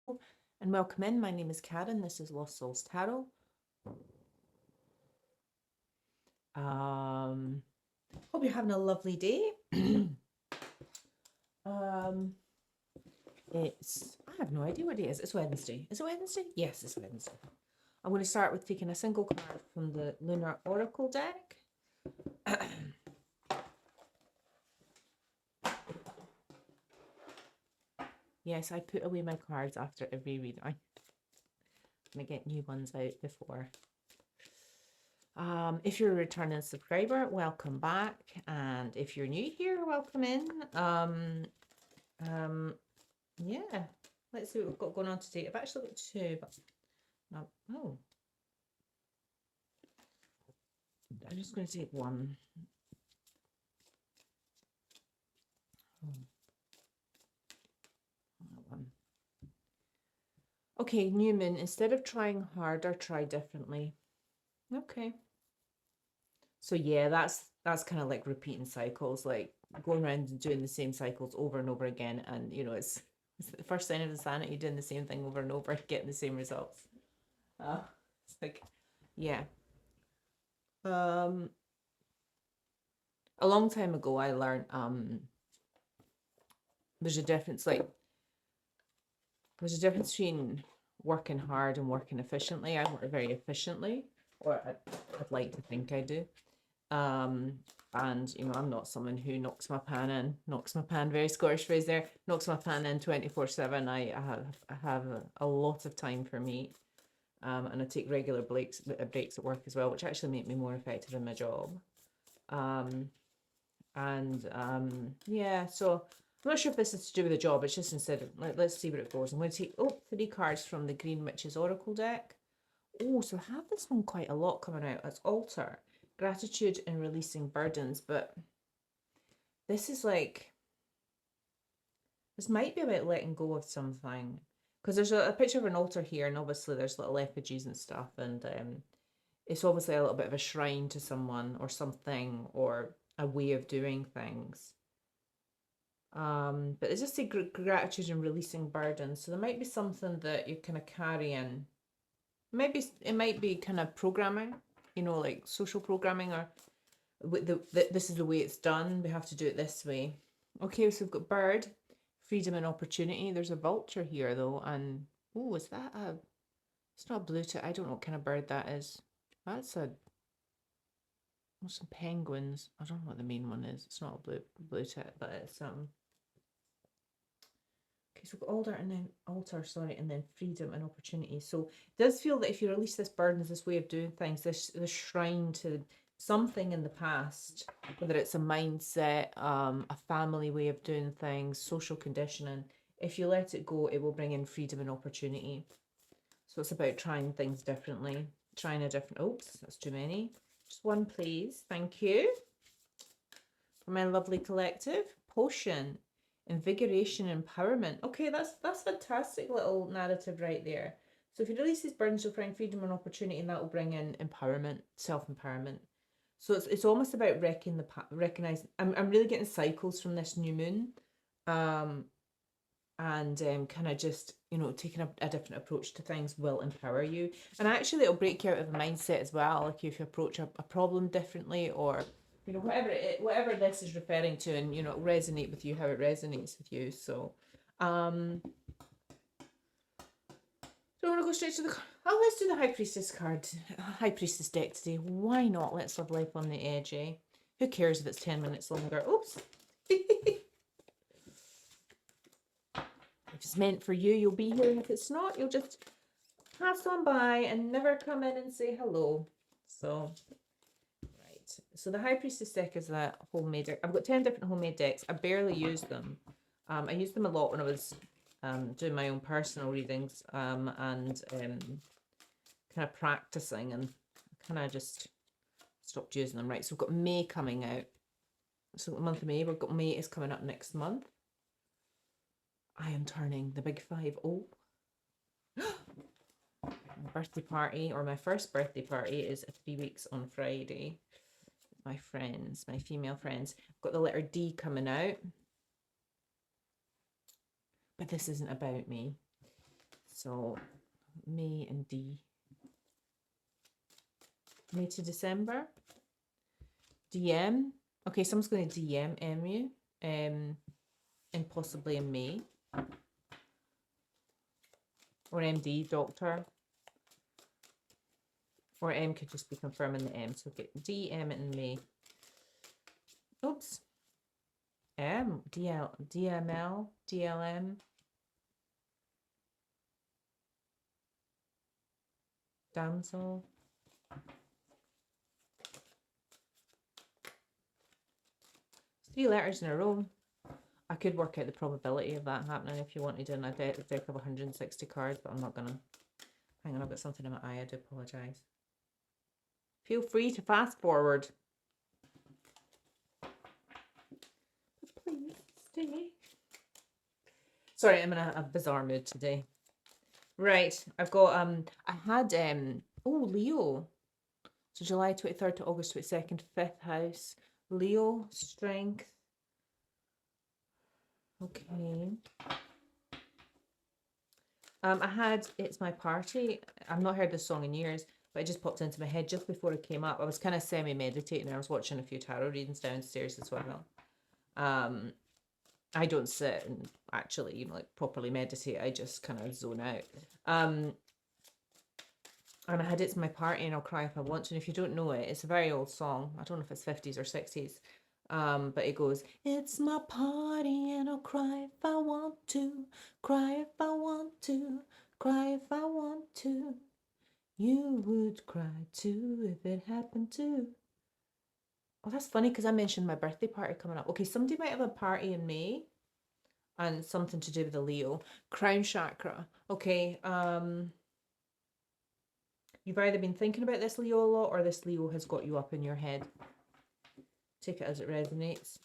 And welcome in. My name is Karen. This is Lost Souls Tarot. Hope you're having a lovely day. I have no idea what it is. It's Wednesday. Is it Wednesday? Yes, it's Wednesday. I'm going to start with taking a single card from the Lunar Oracle deck. Yes, I put away my cards after every reading. I'm going to get new ones out before. If you're a returning subscriber, welcome back. And if you're new here, welcome in. Yeah, let's see what we've got going on today. I've actually got two, but no. Oh, I'm just going to take one. One. Okay, new moon. Instead of trying harder, try differently. Okay. So yeah, that's kind of like repeating cycles, like going around and doing the same cycles over and over again, and it's the first sign of insanity, doing the same thing over and over, getting the same results. It's like, yeah. A long time ago, I learned there's a difference between working hard and working efficiently. I work very efficiently, or I'd like to think I do. And I'm not someone who knocks my pan, very Scottish phrase there, knocks my pan in 24/7. I have a lot of time for me. And I take regular breaks at work as well, which actually make me more effective in my job. Yeah, so I'm not sure if this is to do with the job. It's just instead of, let's see where it goes. I'm going to take 3 cards from the Green Witch's Oracle deck. Oh, so I have this one quite a lot coming out. It's Altar, Gratitude and Releasing Burdens. But this is like, this might be about letting go of something. Because there's a picture of an altar here, and obviously there's little effigies and stuff. And it's obviously a little bit of a shrine to someone or something, or a way of doing things. But it's just say gratitude and releasing burdens. So there might be something that you're kind of carrying. Maybe it might be kind of programming, like social programming, or this is the way it's done. We have to do it this way. Okay, so we've got bird, freedom and opportunity. There's a vulture here though, and oh, is that a? It's not a blue tit. I don't know what kind of bird that is. That's some penguins. I don't know what the main one is. It's not a blue tit, but it's Okay, so we've got altar, and then freedom and opportunity. So it does feel that if you release this burden, this way of doing things, this shrine to something in the past, whether it's a mindset, a family way of doing things, social conditioning, if you let it go, it will bring in freedom and opportunity. So it's about trying things differently, trying a different, oops, that's too many. Just one, please. Thank you. For my lovely collective. Potion, invigoration, empowerment. Okay, that's fantastic little narrative right there. So if you release these burdens, you'll find freedom and opportunity, and that will bring in empowerment, self-empowerment. So it's almost about recognizing. I'm really getting cycles from this new moon, and kind of just taking a different approach to things will empower you, and actually it'll break you out of a mindset as well. Like if you approach a problem differently, or whatever this is referring to, and it'll resonate with you how it resonates with you. So do you want to go straight to the let's do the High Priestess card, High Priestess deck today. Why not? Let's live life on the edge, eh? Who cares if it's 10 minutes longer? Oops. If it's meant for you, you'll be here, and if it's not, you'll just pass on by and never come in and say hello. So, right. So the High Priestess deck is a homemade deck. I've got 10 different homemade decks. I barely use them. I used them a lot when I was doing my own personal readings, and kind of practicing, and kind of just stopped using them. Right. So we've got May coming out. So the month of May, we've got May is coming up next month. I am turning the big 5-0. My birthday party, or my first birthday party, is 3 weeks on Friday. My friends, my female friends. I've got the letter D coming out. But this isn't about me. So May and D. May to December. DM. Okay, someone's going to DM you, and possibly in May. Or MD, doctor. Or M could just be confirming the M. So get DM in May. Oops. M, DL, DML, DLM. Damsel. Three letters in a row. I could work out the probability of that happening if you wanted in a deck of 160 cards, but I'm not going to. Hang on, I've got something in my eye. I do apologise. Feel free to fast forward. But please stay. Sorry, I'm in a bizarre mood today. Right, I've got, I had, Leo. So July 23rd to August 22nd, 5th house. Leo, strength. Okay. I had It's My Party. I've not heard this song in years, but it just popped into my head just before it came up. I was kind of semi-meditating. I was watching a few tarot readings downstairs as well. I don't sit and actually, like properly meditate. I just kind of zone out. And I had It's My Party and I'll Cry If I Want to. And if you don't know it, it's a very old song. I don't know if it's 50s or 60s. But it goes, it's my party and I'll cry if I want to, cry if I want to, cry if I want to. You would cry too if it happened to. Oh, that's funny because I mentioned my birthday party coming up. Okay, somebody might have a party in May and something to do with the Leo. Crown chakra. Okay, you've either been thinking about this Leo a lot or this Leo has got you up in your head. Take it as it resonates.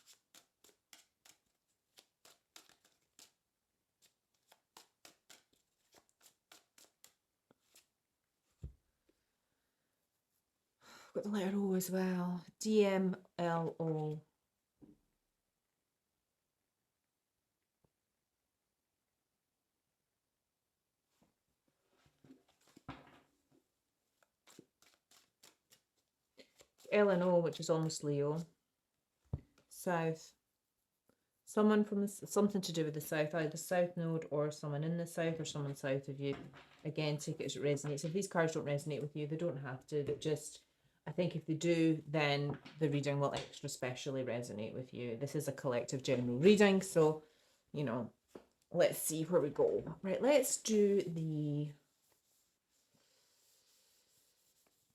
I've got the letter O as well. DMLO. L and O, which is almost Leo. South. Someone from something to do with the south, either the south node or someone in the south or someone south of you. Again, take it as it resonates. If these cards don't resonate with you, they don't have to. But just, I think if they do, then the reading will extra specially resonate with you. This is a collective general reading, so, you know, let's see where we go. Right, let's do the,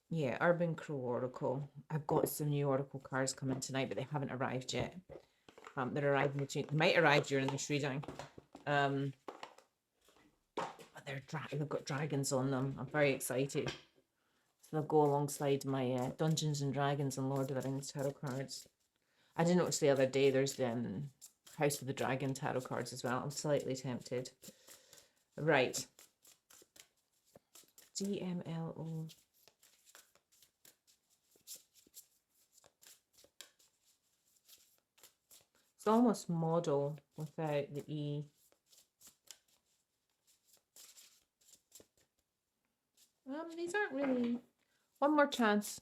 yeah, Urban Crow Oracle. I've got some new Oracle cards coming tonight, but they haven't arrived yet. They're arriving between, they might arrive during this reading. But they've got dragons on them. I'm very excited. So they'll go alongside my Dungeons and Dragons and Lord of the Rings tarot cards. I did notice the other day there's the House of the Dragon tarot cards as well. I'm slightly tempted. Right. DMLO. It's almost model without the E. These aren't really... One more chance.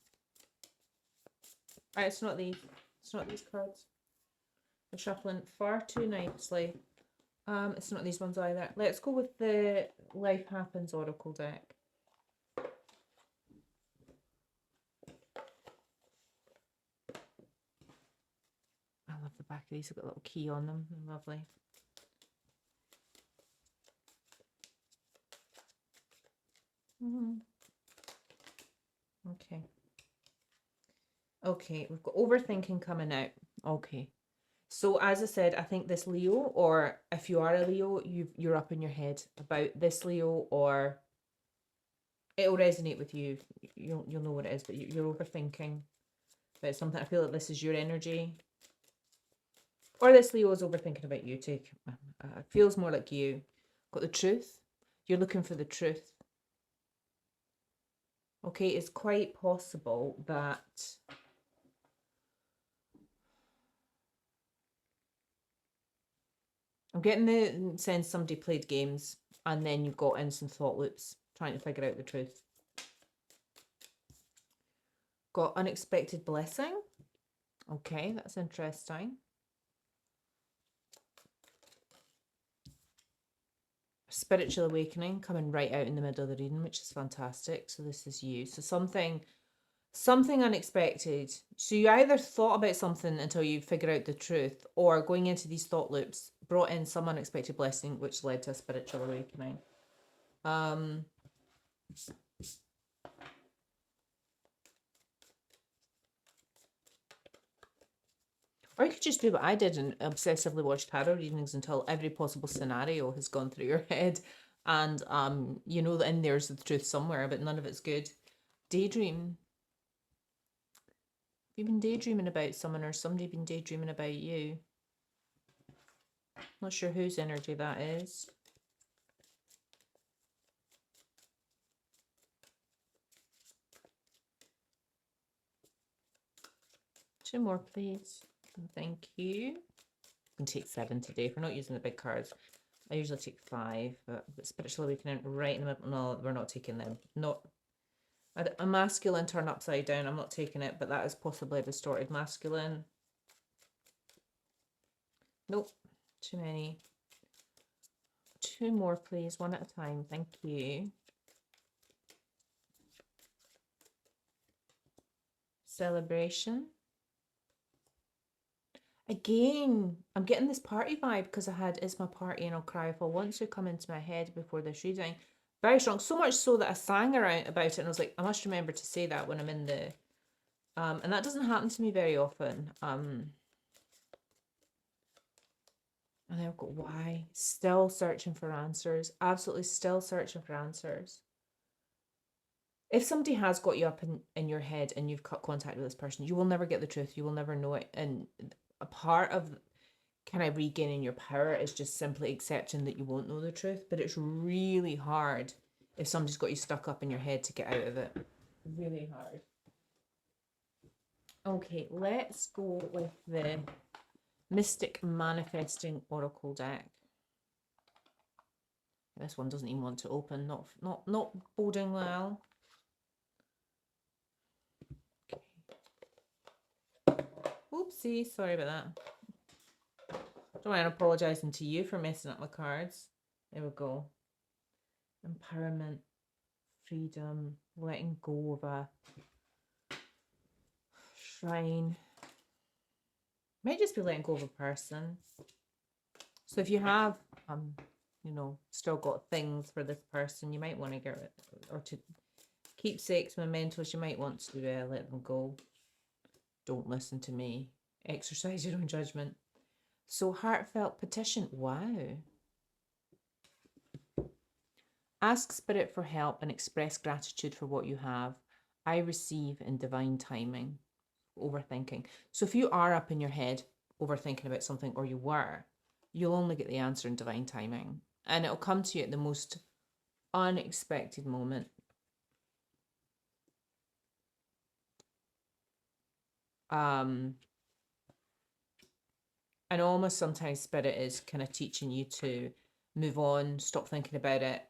Alright, it's not these. It's not these cards. I'm shuffling far too nicely. It's not these ones either. Let's go with the Life Happens Oracle deck. I love the back of these. I've got a little key on them. Lovely. Okay. Okay, we've got overthinking coming out. Okay. So as I said, I think this Leo, or if you are a Leo, you're up in your head about this Leo, or it'll resonate with you. You'll know what it is, but you're overthinking about something. I feel like this is your energy. Or this Leo is overthinking about you too. It feels more like you. Got the truth. You're looking for the truth. Okay, it's quite possible that I'm getting the sense somebody played games and then you've got instant thought loops trying to figure out the truth. Got unexpected blessing. Okay, that's interesting. Spiritual awakening coming right out in the middle of the reading, which is fantastic. So this is you. So something unexpected. So you either thought about something until you figure out the truth, or going into these thought loops brought in some unexpected blessing, which led to a spiritual awakening. Or you could just do what I did and obsessively watch tarot readings until every possible scenario has gone through your head. And you know that in there's the truth somewhere, but none of it's good. Daydream. Have you been daydreaming about someone, or somebody been daydreaming about you? Not sure whose energy that is. Two more, please. Thank you. I can take 7 today. If we're not using the big cards, I usually take 5. But spiritual awakening right in the middle. No, we're not taking them. Not a masculine turn upside down. I'm not taking it, but that is possibly a distorted masculine. Nope. Too many. 2 more, please. 1 at a time. Thank you. Celebration. Again, I'm getting this party vibe because I had It's My Party and I'll Cry If I Want To come into my head before this reading. Very strong. So much so that I sang around about it and I was like, I must remember to say that when I'm in the... and that doesn't happen to me very often. And then I've got why. Still searching for answers. Absolutely still searching for answers. If somebody has got you up in your head and you've cut contact with this person, you will never get the truth. You will never know it. And a part of kind of regaining your power is just simply accepting that you won't know the truth. But it's really hard if somebody's got you stuck up in your head to get out of it. Really hard. Okay, let's go with the Mystic Manifesting Oracle deck. This one doesn't even want to open. Not boding well. Oopsie, sorry about that. Don't mind apologising to you for messing up my cards. There we go. Empowerment, freedom, letting go of a shrine. Might just be letting go of a person. So if you have, you know, still got things for this person, you might want to get rid, or to keepsakes, mementos, you might want to let them go. Don't listen to me. Exercise your own judgment. So heartfelt petition. Wow. Ask Spirit for help and express gratitude for what you have. I receive in divine timing. Overthinking. So if you are up in your head overthinking about something, or you were, you'll only get the answer in divine timing. And it'll come to you at the most unexpected moment. And almost sometimes Spirit is kind of teaching you to move on, stop thinking about it,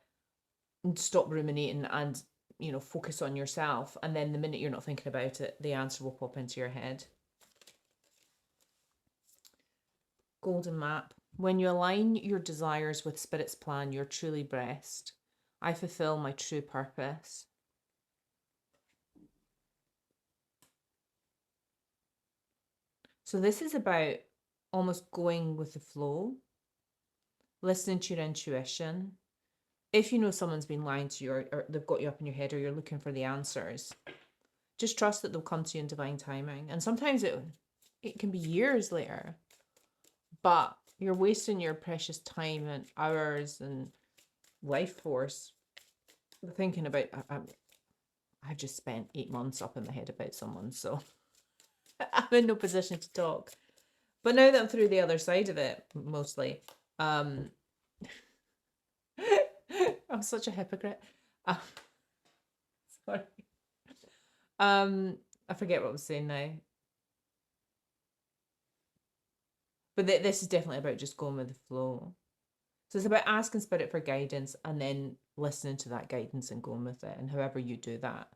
and stop ruminating, and, you know, focus on yourself. And then the minute you're not thinking about it, the answer will pop into your head. Golden map. When you align your desires with Spirit's plan, you're truly blessed. I fulfill my true purpose. So this is about almost going with the flow, listening to your intuition. If you know someone's been lying to you, or they've got you up in your head, or you're looking for the answers, just trust that they'll come to you in divine timing. And sometimes it can be years later, but you're wasting your precious time and hours and life force thinking about, I've just spent 8 months up in the head about someone, so I'm in no position to talk. But now that I'm through the other side of it, mostly, I'm such a hypocrite. Sorry. I forget what I was saying now. But this is definitely about just going with the flow. So it's about asking Spirit for guidance and then listening to that guidance and going with it. And however you do that.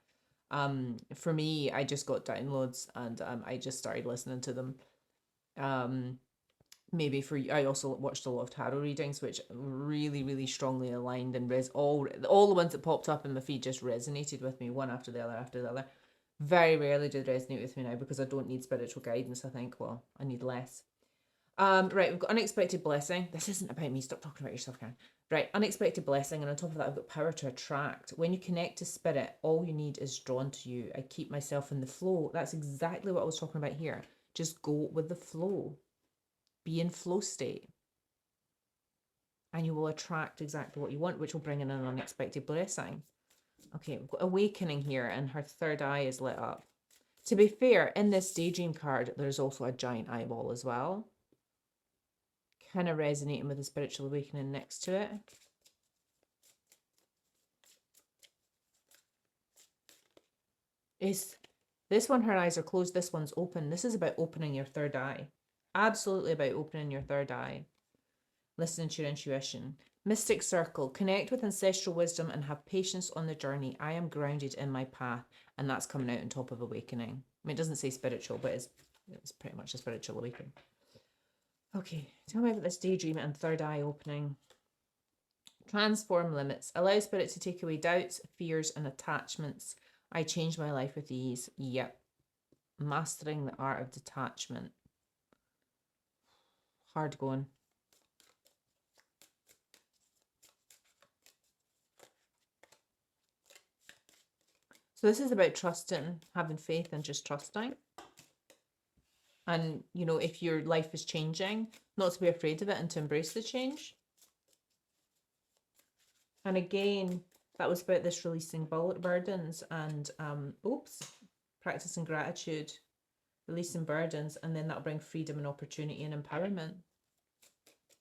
For me, I just got downloads and I just started listening to them. Maybe for you, I also watched a lot of tarot readings, which really, really strongly aligned and all the ones that popped up in my feed just resonated with me one after the other after the other. Very rarely did resonate with me now because I don't need spiritual guidance. I think, well, I need less. Right, we've got unexpected blessing. This isn't about me. Stop talking about yourself, Karen. Right, unexpected blessing, and on top of that, I've got power to attract. When you connect to spirit, all you need is drawn to you. I keep myself in the flow. That's exactly what I was talking about here. Just go with the flow. Be in flow state. And you will attract exactly what you want, which will bring in an unexpected blessing. Okay, we've got awakening here, and her third eye is lit up. To be fair, in this daydream card, there's also a giant eyeball as well. Kind of resonating with the spiritual awakening next to it. Is this one, her eyes are closed, this one's open. This is about opening your third eye. Absolutely about opening your third eye. Listening to your intuition. Mystic circle. Connect with ancestral wisdom and have patience on the journey. I am grounded in my path. And that's coming out on top of awakening. I mean, it doesn't say spiritual, but it's pretty much a spiritual awakening. Okay, tell me about this daydream and third eye opening. Transform limits. Allow spirit to take away doubts, fears, and attachments. I change my life with ease. Yep. Mastering the art of detachment. Hard going. So this is about trusting, having faith and just trusting. And, you know, if your life is changing, not to be afraid of it and to embrace the change. And again, that was about this releasing burdens and, practicing gratitude, releasing burdens, and then that'll bring freedom and opportunity and empowerment.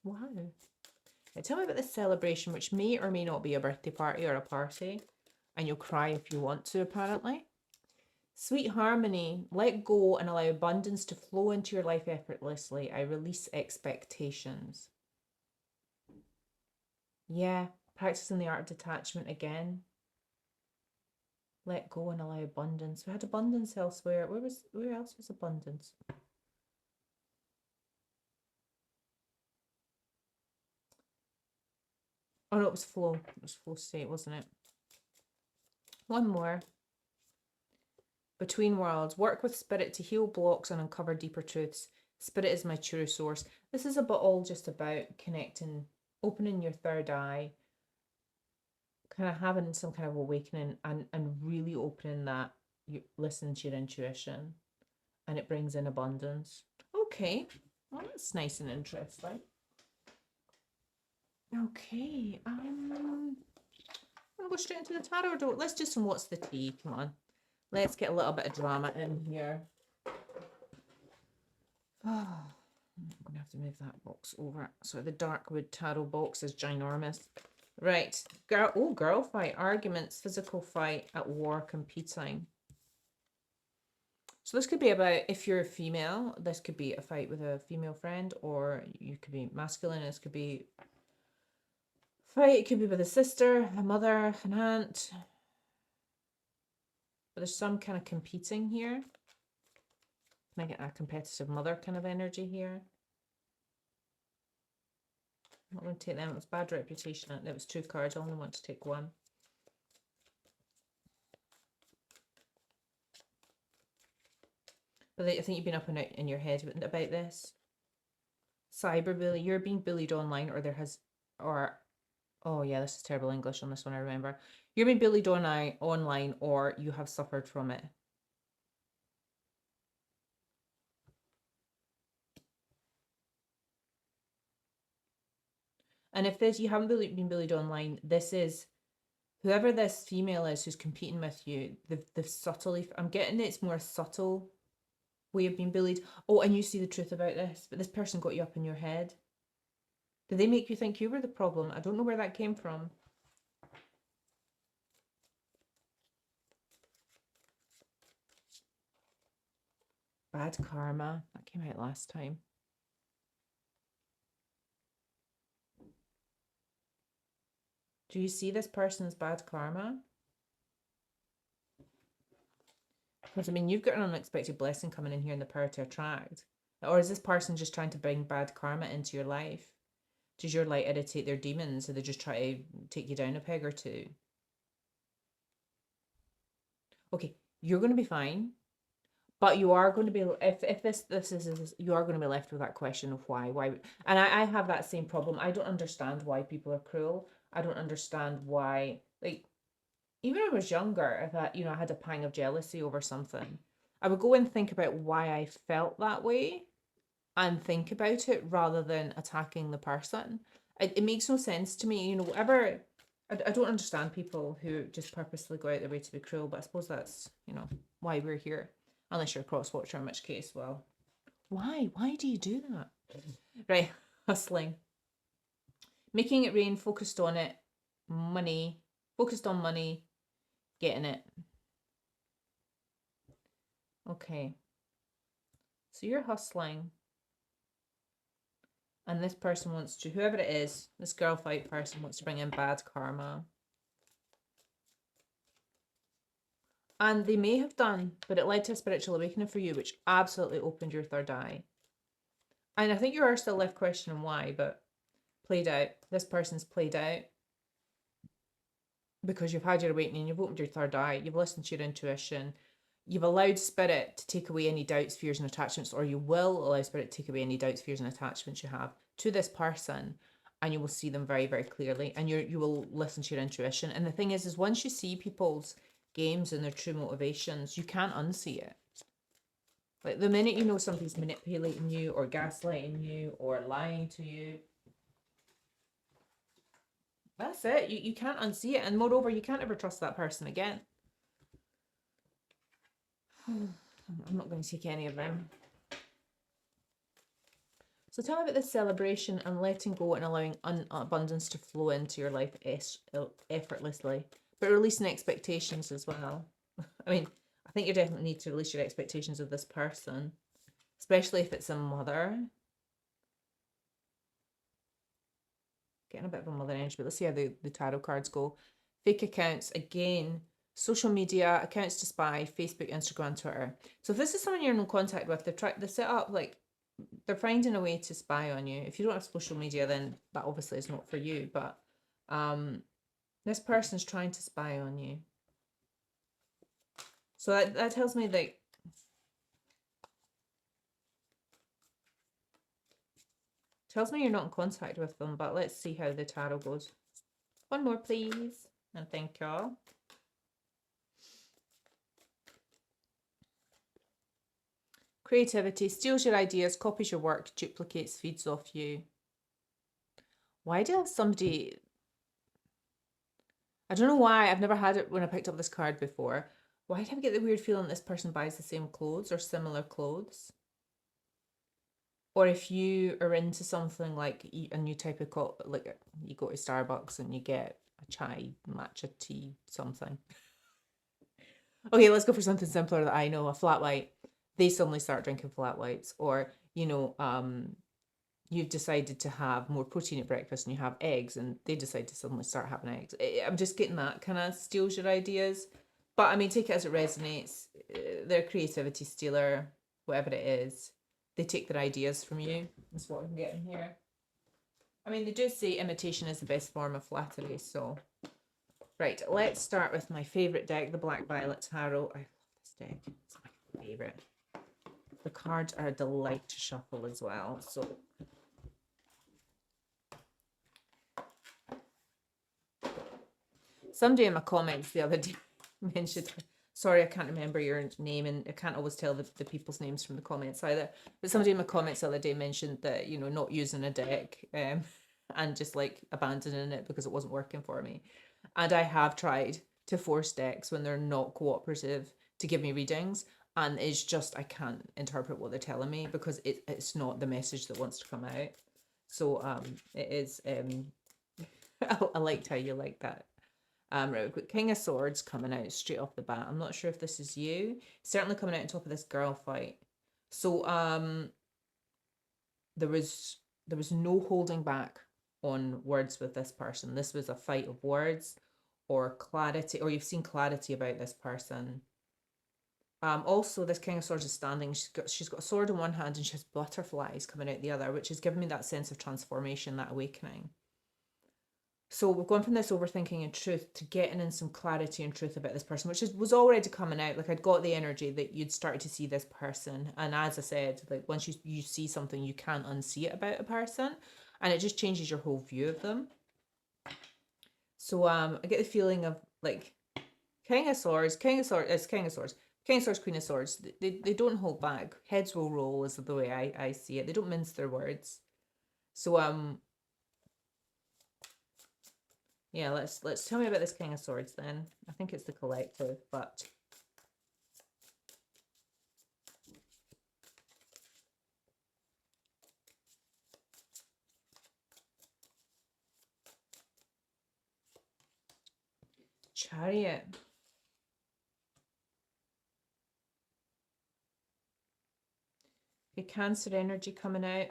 Wow. Now tell me about this celebration, which may or may not be a birthday party or a party. And you'll cry if you want to, apparently. Sweet harmony. Let go and allow abundance to flow into your life effortlessly. I release expectations. Yeah, practicing the art of detachment again. Let go and allow abundance. We had abundance elsewhere. Where else was abundance? Oh no, it was flow. It was flow state, wasn't it? One more. Between worlds. Work with spirit to heal blocks and uncover deeper truths. Spirit is my true source. This is all just about connecting, opening your third eye, kind of having some kind of awakening and really opening that, you listen to your intuition, and it brings in abundance. Okay, well, that's nice and interesting. Okay, I'm gonna go straight into the tarot. Let's do some what's the tea. Come on, let's get a little bit of drama in here. I'm gonna have to move that box over. So the Darkwood tarot box is ginormous. Right, girl fight, arguments, physical fight, at war, competing. So this could be about, if you're a female, this could be a fight with a female friend, or you could be masculine. This could be fight. It could be with a sister, a mother, an aunt. But there's some kind of competing here. Can I get a competitive mother kind of energy here? I'm not going to take them. It was bad reputation. It was 2 cards. I only want to take 1. But I think you've been up and out in your head about this. Cyberbully. You're being bullied online, oh yeah, this is terrible English on this one, I remember. You're being bullied online, or you have suffered from it. And if you haven't been bullied online, this is whoever this female is who's competing with you, the subtly, I'm getting it's more subtle way of being bullied. Oh, and you see the truth about this, but this person got you up in your head. Did they make you think you were the problem? I don't know where that came from. Bad karma. That came out last time. Do you see this person's bad karma? Because, I mean, you've got an unexpected blessing coming in here in the power to attract. Or is this person just trying to bring bad karma into your life? Does your light irritate their demons, or they just try to take you down a peg or two? Okay, you're going to be fine, but you are going to be, if this is you are going to be left with that question of why, and I have that same problem. I don't understand why people are cruel. I don't understand why, like, even when I was younger, if I had a pang of jealousy over something, I would go and think about why I felt that way and think about it rather than attacking the person. It makes no sense to me, whatever. I don't understand people who just purposely go out their way to be cruel, but I suppose that's, why we're here. Unless you're a cross watcher, in which case, well, why? Why do you do that? Right, hustling. Making it rain, focused on it, money, focused on money, getting it. Okay. So you're hustling. And this person wants to, whoever it is, this girl fight person wants to bring in bad karma. And they may have done, but it led to a spiritual awakening for you, which absolutely opened your third eye. And I think you are still left questioning why, but played out. This person's played out because you've had your awakening, you've opened your third eye, you've listened to your intuition, you've allowed spirit to take away any doubts, fears, and attachments, or you will allow spirit to take away any doubts, fears, and attachments you have to this person, and you will see them very, very clearly, and you will listen to your intuition. And the thing is once you see people's games and their true motivations, you can't unsee it. Like the minute you know somebody's manipulating you or gaslighting you or lying to you, that's it. You can't unsee it. And moreover, you can't ever trust that person again. I'm not going to take any of them. So tell me about this celebration and letting go and allowing abundance to flow into your life effortlessly, but releasing expectations as well. I mean, I think you definitely need to release your expectations of this person, especially if it's a mother. Getting a bit of a mother energy, but let's see how the tarot cards go. Fake accounts, again, social media, accounts to spy, Facebook, Instagram, Twitter. So if this is someone you're in contact with, they set up, like, they're finding a way to spy on you. If you don't have social media, then that obviously is not for you, but this person's trying to spy on you. So that tells me that you're not in contact with them, but let's see how the tarot goes. One more, please. And thank y'all. Creativity steals your ideas, copies your work, duplicates, feeds off you. Why do I have somebody... I don't know why. I've never had it when I picked up this card before. Why do I get the weird feeling this person buys the same clothes or similar clothes? Or if you are into something like a new type of like you go to Starbucks and you get a chai matcha tea something. Okay, let's go for something simpler that I know, a flat white. They suddenly start drinking flat whites. Or, you've decided to have more protein at breakfast and you have eggs and they decide to suddenly start having eggs. I'm just getting that kind of steals your ideas. But I mean, take it as it resonates. They're a creativity stealer, whatever it is. They take their ideas from you. That's what I'm getting here. I mean, they do say imitation is the best form of flattery. So, right, let's start with my favourite deck, the Black Violet Tarot. I love this deck. It's my favourite. The cards are a delight to shuffle as well. So, somebody in my comments the other day mentioned... Sorry, I can't remember your name, and I can't always tell the people's names from the comments either. But somebody in my comments the other day mentioned that, not using a deck and just like abandoning it because it wasn't working for me. And I have tried to force decks when they're not cooperative to give me readings. And it's just, I can't interpret what they're telling me because it's not the message that wants to come out. So it is, I liked how you like that. Right, we've got King of Swords coming out straight off the bat. I'm not sure if this is you. Certainly coming out on top of this girl fight. So there was no holding back on words with this person. This was a fight of words or clarity, or you've seen clarity about this person. Also, this King of Swords is standing. She's got a sword in one hand and she has butterflies coming out the other, which is giving me that sense of transformation, that awakening. So we've gone from this overthinking and truth to getting in some clarity and truth about this person, which was already coming out. Like I'd got the energy that you'd start to see this person, and as I said, like once you see something, you can't unsee it about a person, and it just changes your whole view of them. So I get the feeling of like King of Swords, King of Swords, King of Swords, King of Swords, Queen of Swords. They don't hold back. Heads will roll is the way I see it. They don't mince their words. So yeah, let's tell me about this King of Swords then. I think it's the collective, but Chariot. Okay, Cancer energy coming out.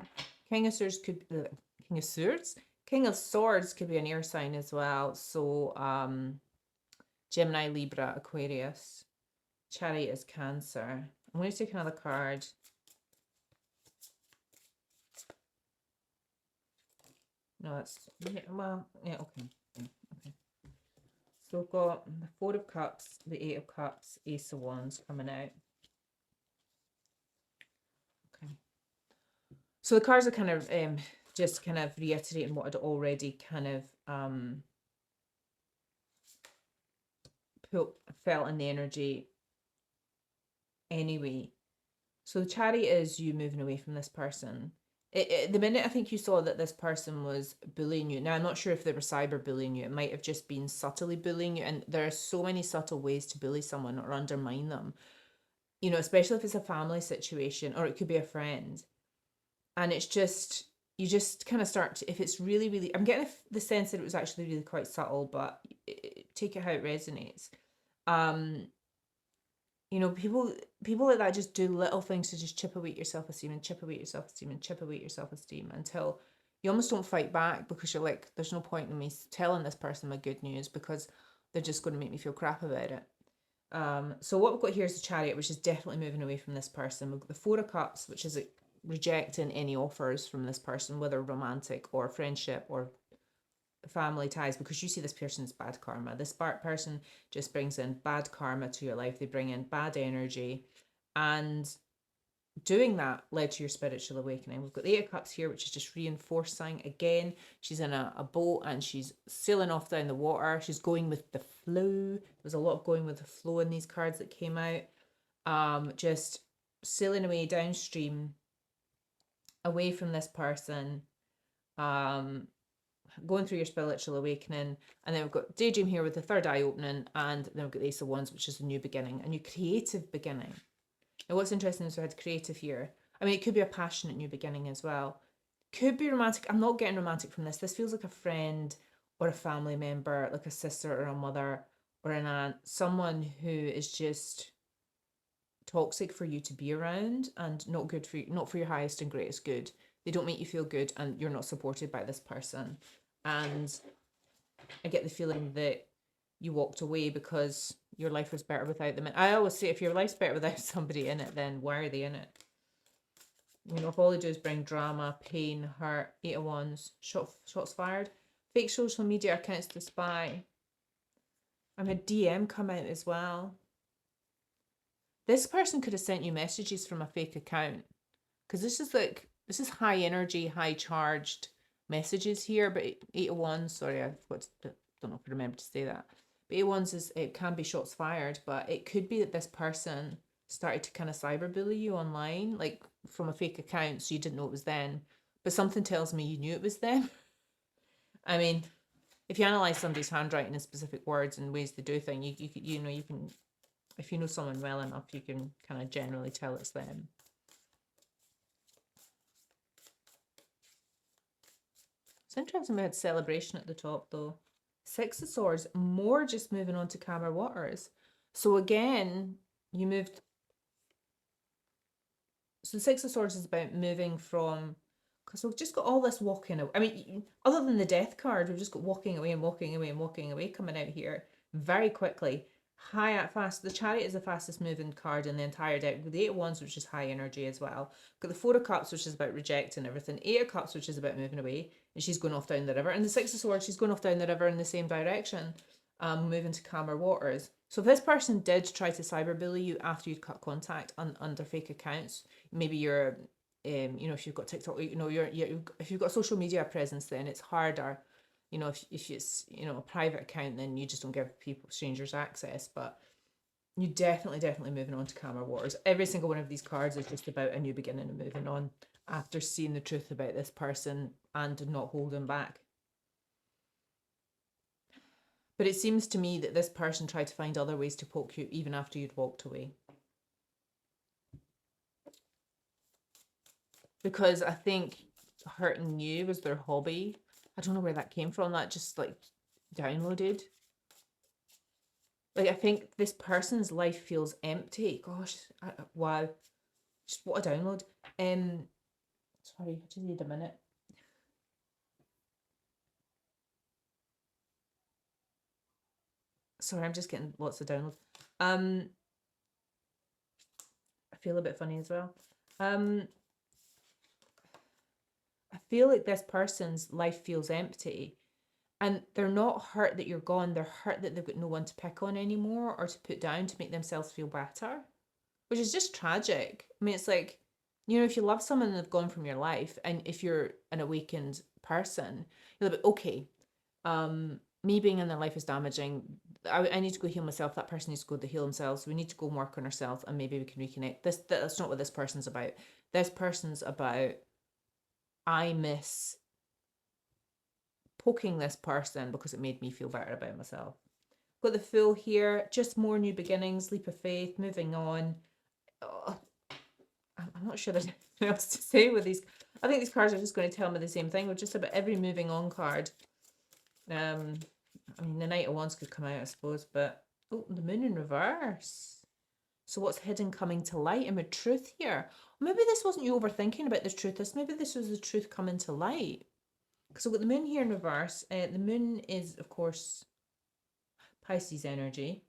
King of Swords could be King of Swords. King of Swords could be an air sign as well. So Gemini, Libra, Aquarius. Chariot is Cancer. I'm going to take another card. No, that's well, yeah, okay. Okay. So we've got the Four of Cups, the Eight of Cups, Ace of Wands coming out. Okay. So the cards are kind of just kind of reiterating what I'd already kind of felt in the energy anyway. So the Chariot is you moving away from this person. The minute I think you saw that this person was bullying you, now I'm not sure if they were cyber bullying you, it might have just been subtly bullying you, and there are so many subtle ways to bully someone or undermine them, you know, especially if it's a family situation or it could be a friend. And it's just, you just kind of start to, if it's really, really, I'm getting the sense that it was actually really quite subtle, but take it how it resonates. You know, people like that just do little things to just chip away at your self-esteem and chip away at your self-esteem and chip away at your self-esteem until you almost don't fight back because you're like, there's no point in me telling this person my good news because they're just going to make me feel crap about it. So what we've got here is the Chariot, which is definitely moving away from this person. We've got the Four of Cups, which is rejecting any offers from this person, whether romantic or friendship or family ties, because you see this person's bad karma. This person just brings in bad karma to your life. They bring in bad energy, and doing that led to your spiritual awakening. We've got the Eight of Cups here, which is just reinforcing again. She's in a boat and she's sailing off down the water. She's going with the flow. There's a lot of going with the flow in these cards that came out. Just sailing away downstream, away from this person. Going through your spiritual awakening, and then we've got Daydream here with the third eye opening, and then we've got the Ace of Wands, which is a new beginning, a new creative beginning. Now what's interesting is we had creative here. I mean, it could be a passionate new beginning as well. Could be romantic. I'm not getting romantic from this. This feels like a friend or a family member, like a sister or a mother or an aunt, someone who is just toxic for you to be around and not good for you, not for your highest and greatest good. They don't make you feel good and you're not supported by this person. And I get the feeling that you walked away because your life was better without them. And I always say, if your life's better without somebody in it, then why are they in it? You know, if all they do is bring drama, pain, hurt, Eight of Wands, shots fired. Fake social media accounts to spy. I had DM come out as well. This person could have sent you messages from a fake account, because this is high energy, high charged messages here. But Eight of Wands, sorry, I don't know if I remember to say that. But Eight of Wands is, it can be shots fired, but it could be that this person started to kind of cyberbully you online, like from a fake account, so you didn't know it was them. But something tells me you knew it was them. I mean, if you analyze somebody's handwriting and specific words and ways they do things, you know, you can, if you know someone well enough, you can kind of generally tell it's them. It's interesting we had celebration at the top though. Six of Swords, more just moving on to calmer waters. So again, you moved. So the Six of Swords is about moving from Because we've just got all this walking away. I mean, other than the death card, we've just got walking away and walking away and walking away coming out here very quickly. High at fast. The Chariot is the fastest moving card in the entire deck. With the Eight of Wands, which is high energy as well. Got the Four of Cups, which is about rejecting everything. Eight of Cups, which is about moving away. And she's going off down the river. And the Six of Swords, she's going off down the river in the same direction. Moving to calmer waters. So if this person did try to cyberbully you after you'd cut contact under fake accounts, maybe you're if you've got TikTok, if you've got social media presence, then it's harder. If it's a private account, then you just don't give strangers access. But you definitely moving on to calmer waters. Every single one of these cards is just about a new beginning and moving on after seeing the truth about this person and not holding back. But it seems to me that this person tried to find other ways to poke you even after you'd walked away. Because I think hurting you was their hobby. I don't know where that came from. That just downloaded. I think this person's life feels empty. Gosh, wow. Just what a download. Sorry, I just need a minute. Sorry, I'm just getting lots of downloads. I feel a bit funny as well. I feel like this person's life feels empty, and they're not hurt that you're gone. They're hurt that they've got no one to pick on anymore or to put down to make themselves feel better, which is just tragic. I mean, it's like, if you love someone and they've gone from your life, and if you're an awakened person, you're like, okay, me being in their life is damaging. I need to go heal myself. That person needs to go to heal themselves. We need to go work on ourselves, and maybe we can reconnect. That's not what this person's about. This person's about, I miss poking this person because it made me feel better about myself. Got the Fool here, just more new beginnings, leap of faith, moving on. I'm not sure there's anything else to say with these. I think these cards are just going to tell me the same thing. We're just about every moving on card. I mean, the Knight of Wands could come out, I suppose, but the Moon in reverse. So what's hidden coming to light, and with truth here? Maybe this wasn't you overthinking about the truth. Maybe this was the truth coming to light. Because we've got the Moon here in reverse. The Moon is, of course, Pisces energy.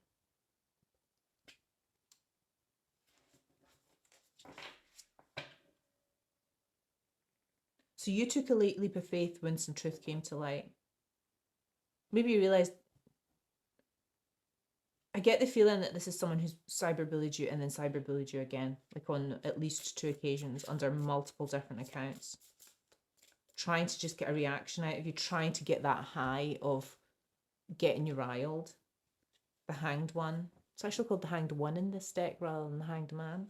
So you took a leap of faith when some truth came to light. Maybe you realised, I get the feeling that this is someone who's cyberbullied you and then cyberbullied you again, on at least 2 occasions under multiple different accounts. Trying to just get a reaction out of you, trying to get that high of getting you riled. The Hanged One. It's actually called the Hanged One in this deck rather than the Hanged Man.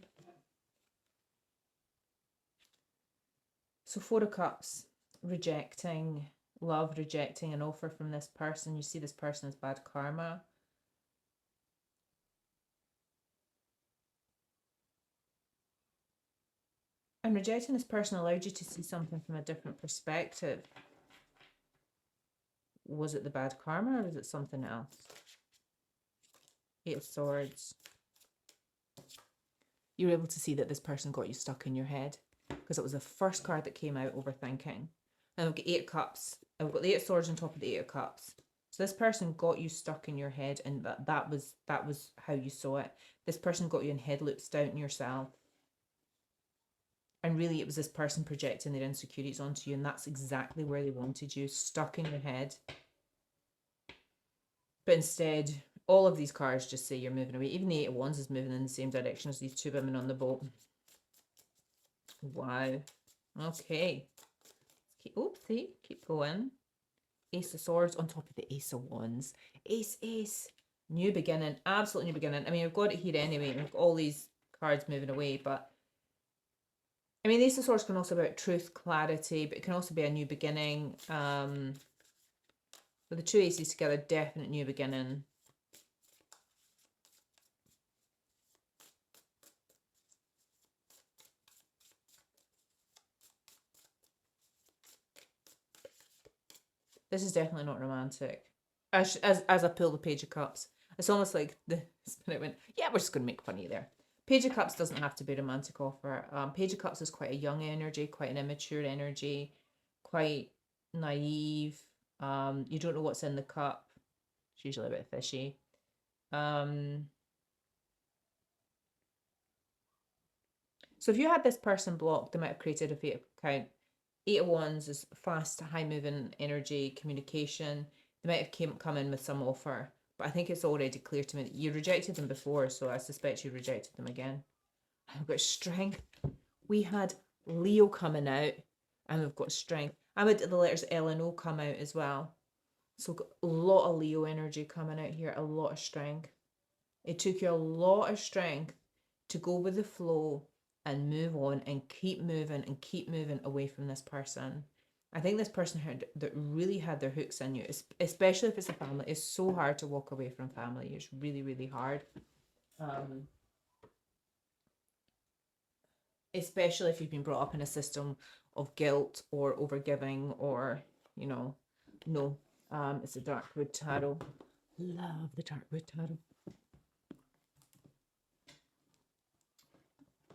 So 4 of Cups, rejecting love, rejecting an offer from this person. You see this person as bad karma. And rejecting this person allowed you to see something from a different perspective. Was it the bad karma or was it something else? 8 of Swords. You were able to see that this person got you stuck in your head because it was the first card that came out, overthinking. And we've got 8 of Cups. And we've got the 8 of Swords on top of the 8 of Cups. So this person got you stuck in your head, and that was how you saw it. This person got you in head loops, doubting yourself. And really, it was this person projecting their insecurities onto you, and that's exactly where they wanted you, stuck in your head. But instead, all of these cards just say you're moving away. Even the 8 of Wands is moving in the same direction as these 2 women on the boat. Wow. Okay. Keep going. Ace of Swords on top of the Ace of Wands. Ace. New beginning. Absolute new beginning. I mean, we've got it here anyway. We've got all these cards moving away, but I mean, the Ace of Swords can also be about truth, clarity, but it can also be a new beginning. With the 2 aces together, definite new beginning. This is definitely not romantic. As I pull the Page of Cups, it's almost like the Spirit went, yeah, we're just going to make fun of you there. Page of Cups doesn't have to be a romantic offer. Page of Cups is quite a young energy, quite an immature energy, quite naive. You don't know what's in the cup. It's usually a bit fishy. So if you had this person blocked, they might have created a fake account. Eight of Wands is fast, high moving energy, communication. They might have come in with some offer, but I think it's already clear to me that you rejected them before, so I suspect you rejected them again. I've got strength. We had Leo coming out, and we've got strength. I had the letters L and O come out as well. So we've got a lot of Leo energy coming out here, a lot of strength. It took you a lot of strength to go with the flow and move on and keep moving away from this person. I think this person that really had their hooks in you, especially if it's a family. It's so hard to walk away from family. It's really, really hard. Especially if you've been brought up in a system of guilt or overgiving or, no. It's a Darkwood Tarot. Love the Darkwood Tarot.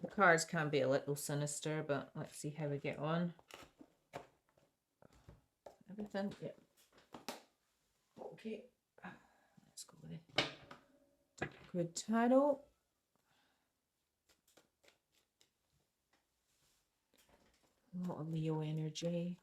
The cards can be a little sinister, but let's see how we get on. Everything? Yep. Okay. Let's go with it. Darkwood Tarot. A lot of Leo energy.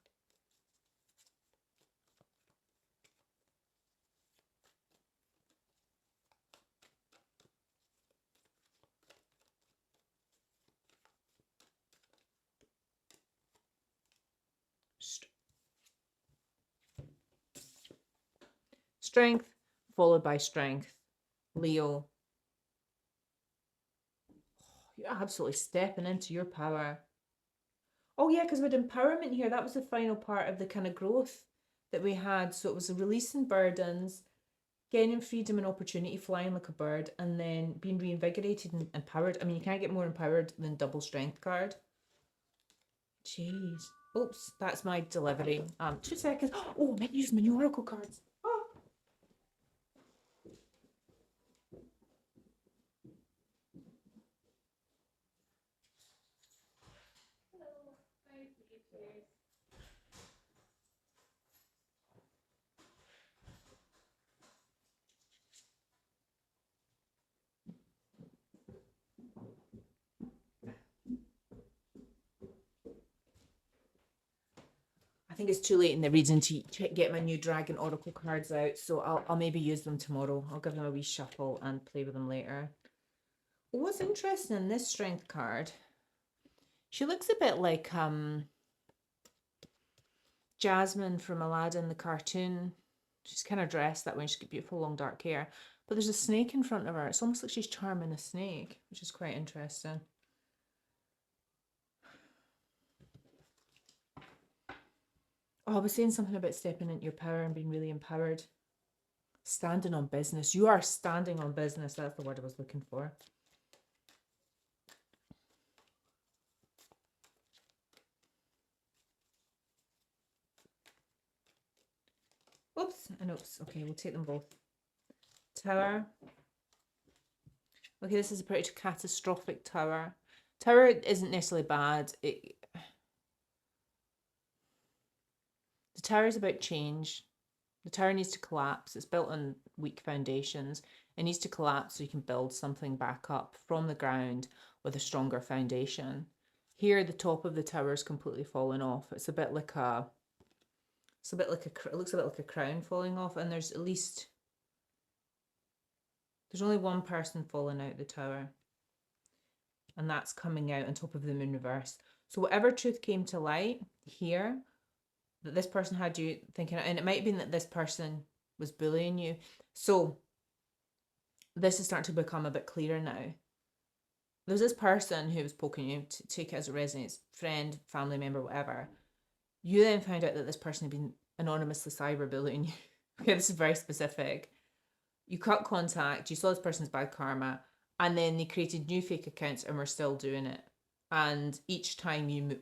Strength followed by strength. Leo. You're absolutely stepping into your power. Oh yeah, because with empowerment here, that was the final part of the kind of growth that we had. So it was releasing burdens, gaining freedom and opportunity, flying like a bird, and then being reinvigorated and empowered. I mean, you can't get more empowered than double strength card. Jeez. Oops, that's my delivery. 2 seconds. Oh, I meant to use my new oracle cards. I think it's too late in the reading to get my new Dragon Oracle cards out, so I'll maybe use them tomorrow. I'll give them a wee shuffle and play with them later. What's interesting in this strength card, she looks a bit like Jasmine from Aladdin, the cartoon. She's kind of dressed that way. She's got beautiful long dark hair, but there's a snake in front of her. It's almost like she's charming a snake, which is quite interesting. Oh, I was saying something about stepping into your power and being really empowered. Standing on business. You are standing on business. That's the word I was looking for. Oops and oops. Okay, we'll take them both. Tower. Okay, this is a pretty catastrophic tower. Tower isn't necessarily bad. The tower is about change. The tower needs to collapse. It's built on weak foundations. It needs to collapse so you can build something back up from the ground with a stronger foundation. Here, the top of the tower is completely fallen off. It's a bit like a, it looks a bit like a crown falling off, and there's only one person falling out the tower, and that's coming out on top of the moon reverse. So whatever truth came to light here, that this person had you thinking, and it might have been that this person was bullying you. So this is starting to become a bit clearer now. There's this person who was poking you, to take it as it resonates, friend, family member, whatever. You then found out that this person had been anonymously cyberbullying you. Okay, this is very specific. You cut contact, you saw this person's bad karma, and then they created new fake accounts and were still doing it. And each time you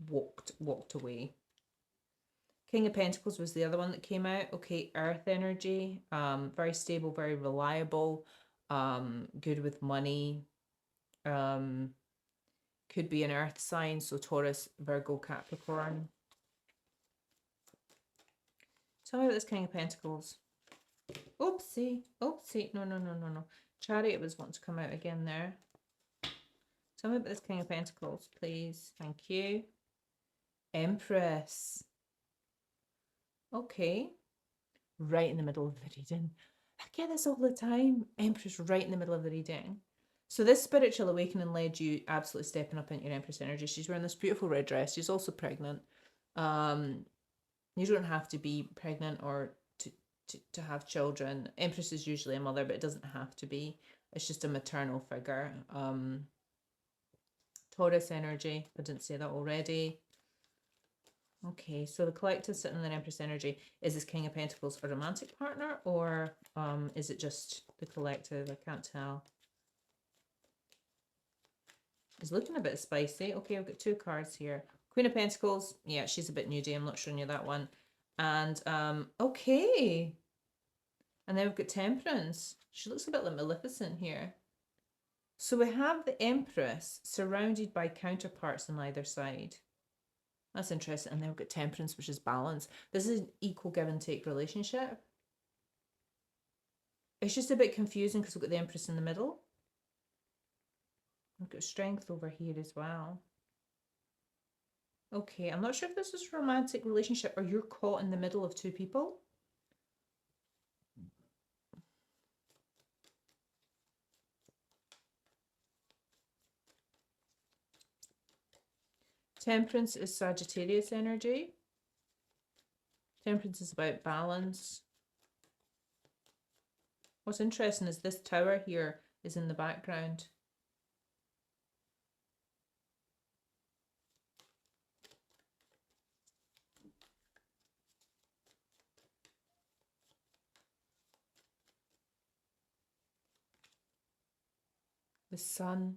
walked away. King of Pentacles was the other one that came out. Okay, Earth energy, very stable, very reliable, good with money. Could be an earth sign, so Taurus, Virgo, Capricorn. Tell me about this King of Pentacles. Oopsie, oopsie. No. Chariot was wanting to come out again there. Tell me about this King of Pentacles, please. Thank you. Empress. Okay. Right in the middle of the reading. I get this all the time. Empress right in the middle of the reading. So this spiritual awakening led you absolutely stepping up into your Empress energy. She's wearing this beautiful red dress. She's also pregnant. You don't have to be pregnant or to have children. Empress is usually a mother, but it doesn't have to be. It's just a maternal figure. Taurus energy. I didn't say that already. Okay, so the collective sitting in the Empress energy. Is this King of Pentacles a romantic partner, or is it just the collective? I can't tell. It's looking a bit spicy. Okay, I've got two cards here. Queen of Pentacles. Yeah, she's a bit nudie. I'm not showing you that one. And, okay. And then we've got Temperance. She looks a bit like Maleficent here. So we have the Empress surrounded by counterparts on either side. That's interesting. And then we've got Temperance, which is balance. This is an equal give and take relationship. It's just a bit confusing because we've got the Empress in the middle. We've got Strength over here as well. Okay, I'm not sure if this is a romantic relationship or you're caught in the middle of two people. Temperance is Sagittarius energy. Temperance is about balance. What's interesting is this tower here is in the background. The sun.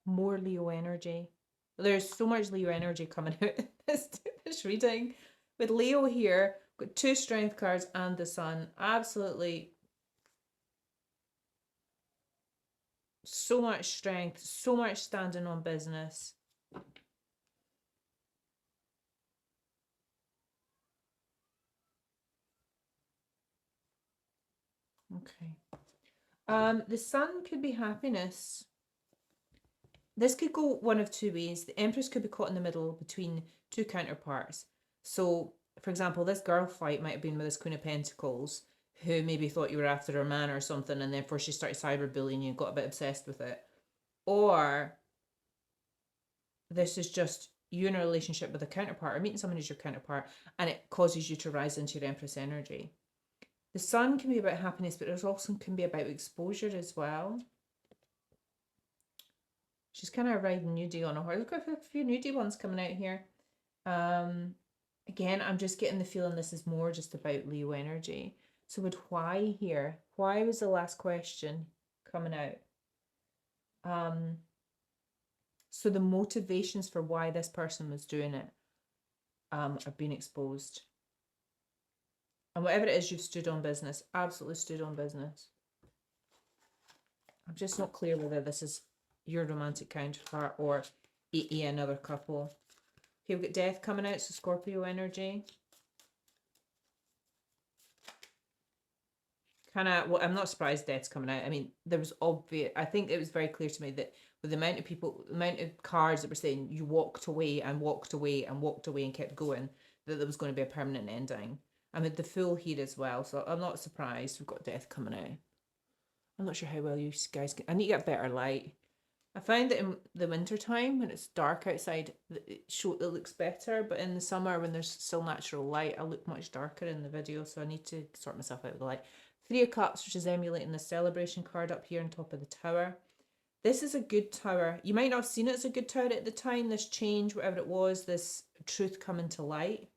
More Leo energy. There's so much Leo energy coming out in this reading. With Leo here, got two strength cards and the sun. Absolutely so much strength, so much standing on business. Okay. The sun could be happiness. This could go one of two ways. The Empress could be caught in the middle between two counterparts. So, for example, this girl fight might have been with this Queen of Pentacles, who maybe thought you were after her man or something, and therefore she started cyberbullying you and got a bit obsessed with it. Or this is just you in a relationship with a counterpart, or meeting someone who's your counterpart, and it causes you to rise into your Empress energy. The sun can be about happiness, but it also can be about exposure as well. She's kind of riding nudie on a horse. Look at a few nudie ones coming out here. Again, I'm just getting the feeling this is more just about Leo energy. So with why here, why was the last question coming out? So the motivations for why this person was doing it are being exposed. And whatever it is, you've stood on business. Absolutely stood on business. I'm just not clear whether this is your romantic counterpart or another couple. Okay, we've got Death coming out, so Scorpio energy. Well, I'm not surprised Death's coming out. I mean, there was obvious, I think it was very clear to me that with the amount of people, the amount of cards that were saying you walked away and walked away and walked away and kept going, that there was going to be a permanent ending. And with the Fool here as well, so I'm not surprised we've got Death coming out. I'm not sure how well you guys can, I need to get better light. I find that in the winter time, when it's dark outside, it looks better, but in the summer, when there's still natural light, I look much darker in the video, so I need to sort myself out with the light. Three of Cups, which is emulating the Celebration card up here on top of the tower. This is a good tower. You might not have seen it as a good tower at the time, this change, whatever it was, this truth coming to light.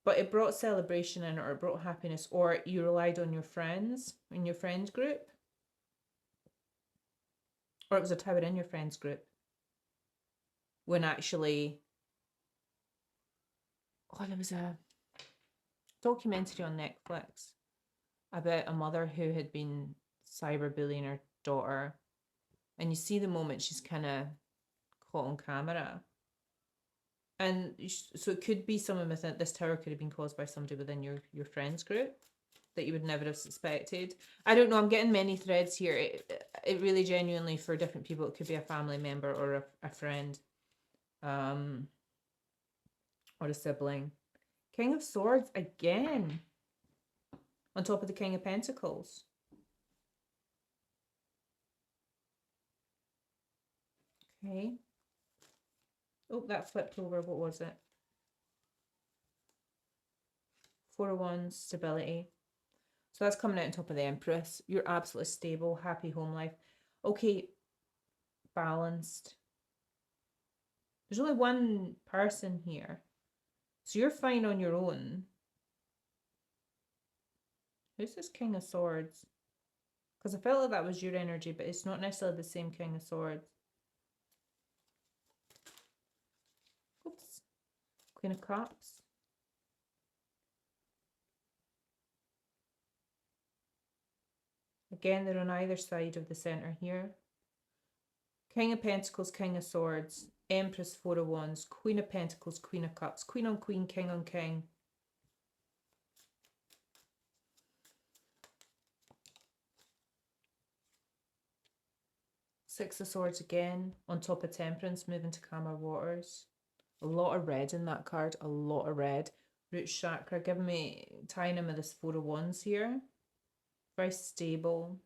But it brought celebration in, or it brought happiness, or you relied on your friends, in your friend group. Or it was a tower in your friends group. When actually, there was a documentary on Netflix about a mother who had been cyberbullying her daughter. And you see the moment she's kind of caught on camera. And so it could be someone within this tower could have been caused by somebody within your friends group that you would never have suspected. I don't know. I'm getting many threads here. It really genuinely, for different people, it could be a family member or a friend, or a sibling. King of Swords again, on top of the King of Pentacles. Okay. Oh, that flipped over. What was it? Four of Wands, stability. So that's coming out on top of the Empress. You're absolutely stable, happy home life. Okay, balanced. There's only one person here. So you're fine on your own. Who's this King of Swords? Because I felt like that was your energy, but it's not necessarily the same King of Swords. Oops. Queen of Cups. Again, they're on either side of the center here. King of Pentacles, King of Swords, Empress, Four of Wands, Queen of Pentacles, Queen of Cups, Queen on Queen, King on King. Six of Swords again, on top of Temperance, moving to calmer waters. A lot of red in that card, a lot of red. Root chakra, giving me, tying in with this Four of Wands here. Very stable.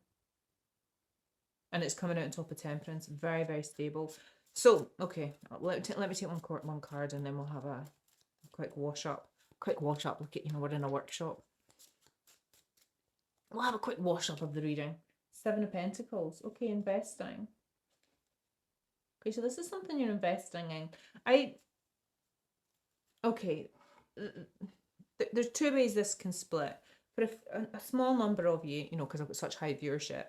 And it's coming out on top of Temperance, very, very stable. So, okay, let me take one card and then we'll have a quick wash up. Look at, we're in a workshop. We'll have a quick wash up of the reading. Seven of Pentacles. Okay, investing. Okay, so this is something you're investing in. Okay, there's two ways this can split. But if a small number of you, because I've got such high viewership,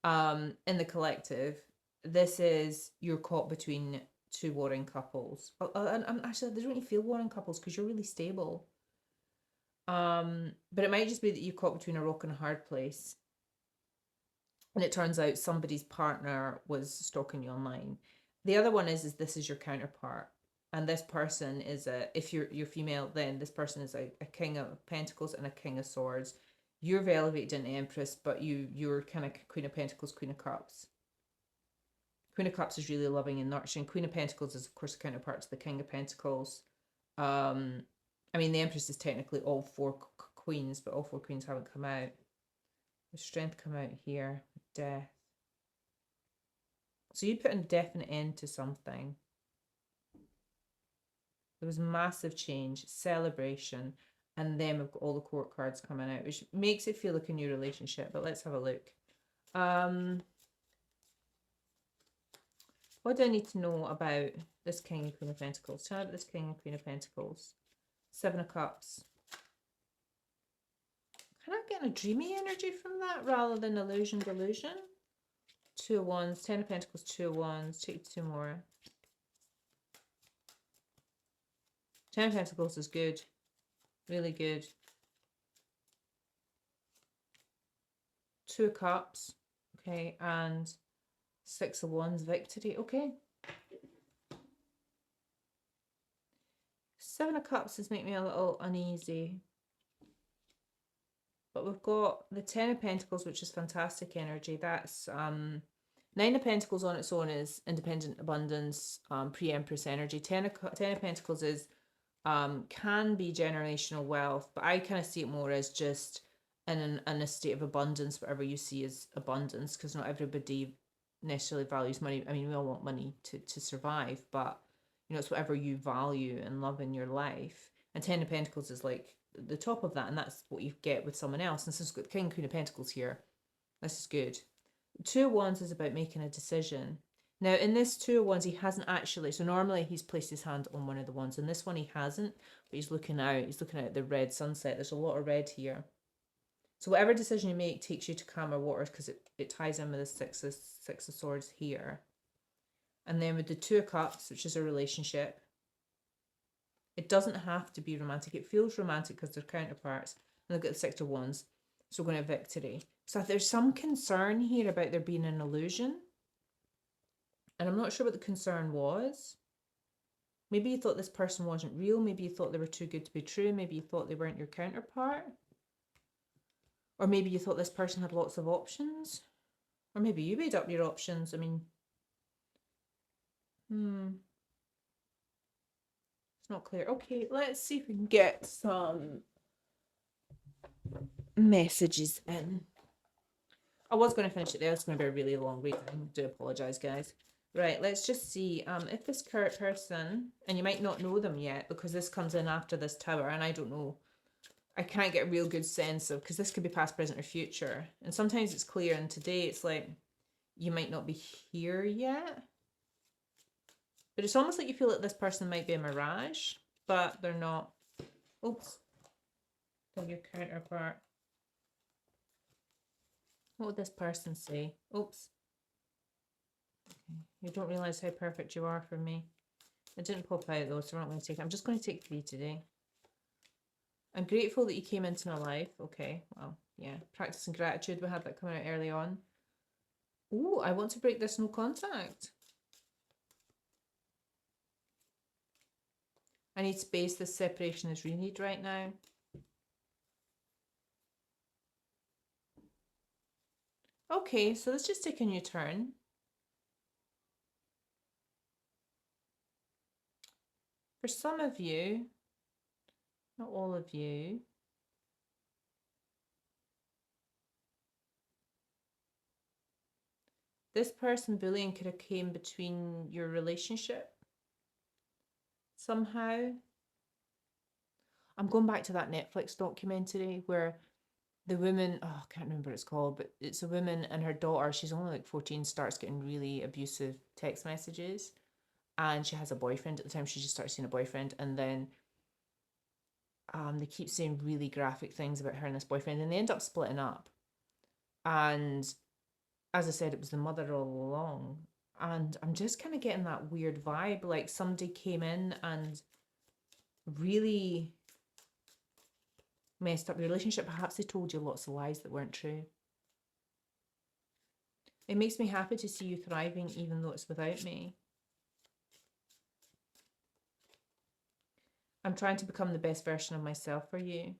in the collective, this is you're caught between two warring couples. And actually, they don't really feel warring couples because you're really stable. But it might just be that you're caught between a rock and a hard place. And it turns out somebody's partner was stalking you online. The other one is this is your counterpart. And this person is if you're female, then this person is a King of Pentacles and a King of Swords. You're elevated into Empress, but you're kind of Queen of Pentacles, Queen of Cups. Queen of Cups is really loving and nurturing. Queen of Pentacles is, of course, a counterpart to the King of Pentacles. I mean, the Empress is technically all four queens, but all four queens haven't come out. The Strength come out here. Death. So you put a definite end to something. There was massive change, celebration, and then we've got all the court cards coming out, which makes it feel like a new relationship. But let's have a look. What do I need to know about this King and Queen of Pentacles? Tell me about this King and Queen of Pentacles. Seven of Cups. Can I get a dreamy energy from that rather than illusion delusion? Two of Wands, Ten of Pentacles, Two of Wands. Take two more. Ten of Pentacles is good. Really good. Two of Cups. Okay, and Six of Wands, victory. Okay. Seven of Cups is making me a little uneasy. But we've got the Ten of Pentacles, which is fantastic energy. That's Nine of Pentacles on its own is independent abundance, pre-Empress energy. Ten of Pentacles is can be generational wealth, but I kind of see it more as just in a state of abundance, whatever you see as abundance, because not everybody necessarily values money. I mean, we all want money to survive, but it's whatever you value and love in your life. And Ten of Pentacles is like the top of that, and that's what you get with someone else. And since we've got the King and Queen of Pentacles here, this is good. Two of Wands is about making a decision. Now, in this Two of Wands, he hasn't actually, so normally he's placed his hand on one of the wands. In this one, he hasn't, but he's looking out at the red sunset. There's a lot of red here. So whatever decision you make takes you to calmer waters, because it ties in with the Six of Swords here. And then with the Two of Cups, which is a relationship, it doesn't have to be romantic. It feels romantic because they're counterparts. And they've got the Six of Wands. So we're going to have victory. So there's some concern here about there being an illusion. And I'm not sure what the concern was. Maybe you thought this person wasn't real. Maybe you thought they were too good to be true. Maybe you thought they weren't your counterpart. Or maybe you thought this person had lots of options. Or maybe you made up your options. I mean, it's not clear. Okay, let's see if we can get some messages in. I was going to finish it there. It's going to be a really long read. I do apologise, guys. Right, let's just see if this current person, and you might not know them yet because this comes in after this tower, and I don't know. I can't get a real good sense of, because this could be past, present, or future. And sometimes it's clear, and today it's like, you might not be here yet. But it's almost like you feel that this person might be a mirage, but they're not. Oops. Tell your counterpart. What would this person say? Oops. Okay. You don't realise how perfect you are for me. It didn't pop out though, so we're not going to take it. I'm just going to take 3 today. I'm grateful that you came into my life. Okay, well, yeah. Practicing gratitude. We had that coming out early on. Ooh, I want to break this no contact. I need space. This separation is really need right now. Okay, so let's just take a new turn. For some of you, not all of you, this person bullying could have came between your relationship somehow. I'm going back to that Netflix documentary where the woman, oh, I can't remember what it's called, but it's a woman and her daughter, she's only like 14, starts getting really abusive text messages. And she has a boyfriend at the time. She just starts seeing a boyfriend. And then they keep saying really graphic things about her and this boyfriend. And they end up splitting up. And as I said, it was the mother all along. And I'm just kind of getting that weird vibe. Like somebody came in and really messed up the relationship. Perhaps they told you lots of lies that weren't true. It makes me happy to see you thriving, even though it's without me. I'm trying to become the best version of myself for you.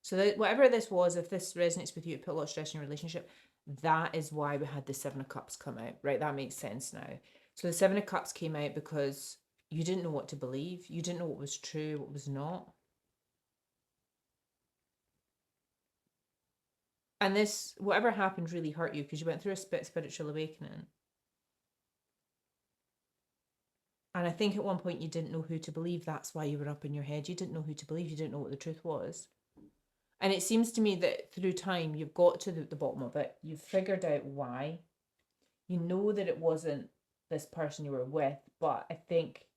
So that whatever this was, if this resonates with you, it put a lot of stress in your relationship. That is why we had the 7 of Cups come out, right? That makes sense now. So the 7 of Cups came out because you didn't know what to believe. You didn't know what was true, what was not. And this, whatever happened really hurt you because you went through a spiritual awakening. And I think at one point you didn't know who to believe. That's why you were up in your head. You didn't know who to believe. You didn't know what the truth was. And it seems to me that through time, you've got to the bottom of it. You've figured out why. You know that it wasn't this person you were with, but I think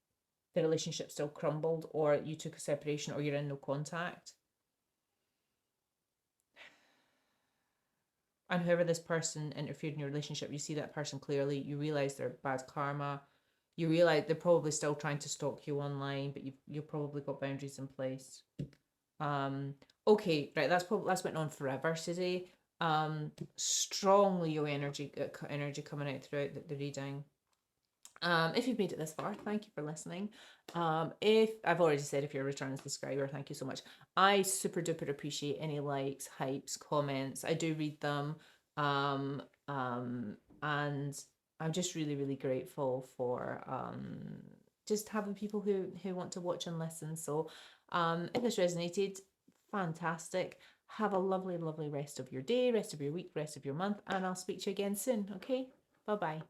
the relationship still crumbled, or you took a separation, or you're in no contact. And whoever this person interfered in your relationship, you see that person clearly. You realise they're bad karma. You realise they're probably still trying to stalk you online, but you've probably got boundaries in place. Okay, right, that's went on forever today. Strong Leo energy coming out throughout the reading. If you've made it this far, thank you for listening. If I've already said, if you're a returning subscriber, thank you so much. I super duper appreciate any likes, hypes, comments. I do read them. And I'm just really, really grateful for just having people who want to watch and listen. So if this resonated, fantastic. Have a lovely, lovely rest of your day, rest of your week, rest of your month, and I'll speak to you again soon. Okay, bye-bye.